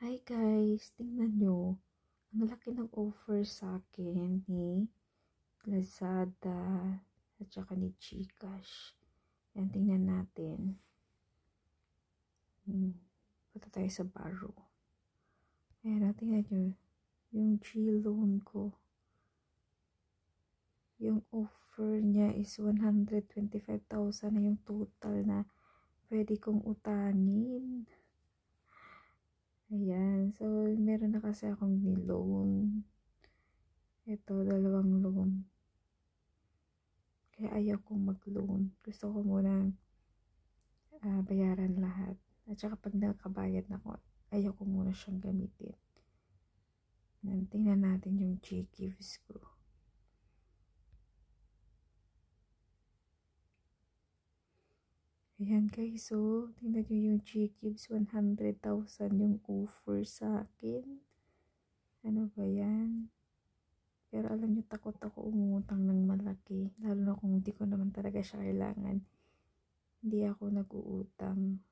Hi guys, tingnan nyo. Ang laki ng offer sa akin ni Lazada at saka ni GCash. Yan, tingnan natin. Punta tayo sa Baro. Ayan, tingnan nyo. Yung G-loan ko. Yung offer niya is 125,000 na yung total na pwede kong utangin. Ayan. So, meron na kasi akong ni-loan. Ito, 2 loan. Kaya ayaw kong mag-loan. Gusto ko muna bayaran lahat. At saka pag nakabayad na ako, ayaw ko muna siyang gamitin. Tingnan natin yung G-Gives ko. Ayan guys, so tingnan nyo yung G-Gives, 100,000 yung offer sa akin. Ano ba yan? Pero alam nyo, takot ako umutang ng malaki. Lalo na kung hindi ko naman talaga siya kailangan. Hindi ako nag-uutang.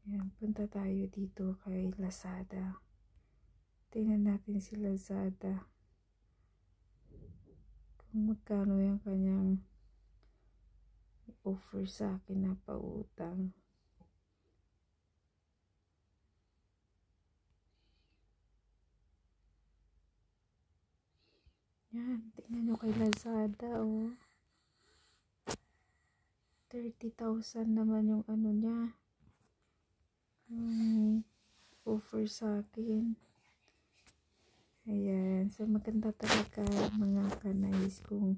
Ayan, punta tayo dito kay Lazada. Tingnan natin si Lazada. Kung magkano yung kanyang offer sa akin na pautang. Yan, tingnan nyo kay Lazada, oh. 30,000 naman yung ano niya. Offer sa akin. Ayan, so maganda talaga mga kanais kung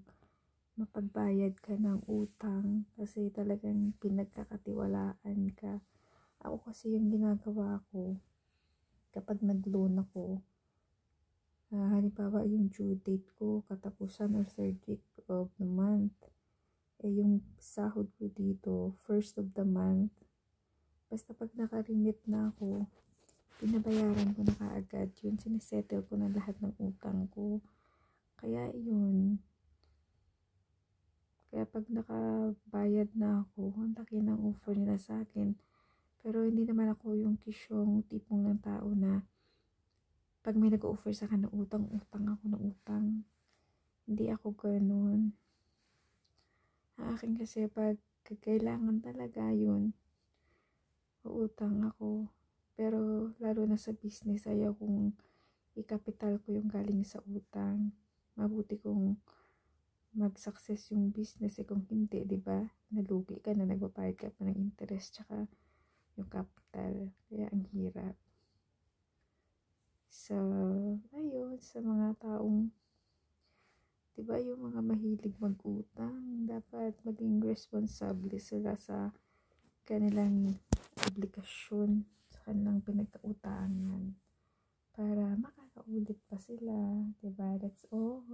mapagbayad ka ng utang kasi talagang pinagkakatiwalaan ka. Ako kasi yung ginagawa ko kapag nag-loan ako, halimbawa yung due date ko katapusan or 3rd week of the month, yung sahod ko dito 1st of the month, basta pag naka-remit na ako, pinabayaran ko na kaagad yun, sinisettle ko na lahat ng utang ko. Kaya yun, kaya pag nakabayad na ako, ang laki ng offer nila sa akin. Pero hindi naman ako yung kisyong tipong ng tao na pag may nag-offer sa akin ng utang, utang ako ng utang. Hindi ako ganun. Ang akin kasi pag kailangan talaga yun, uutang ako. Pero lalo na sa business, ayaw kong i-capital ko yung galing sa utang. Mabuti kung mag-success yung business, kung hindi, di ba? Nalugi ka na, nagbabayad ka pa ng interest tsaka yung capital. Kaya ang hirap. So, ayun, sa mga taong, di ba, yung mga mahilig mag-utang, dapat maging responsable sila sa kanilang obligasyon, sa kanilang pinagkautangan para makakaulit pa sila, di ba? That's all.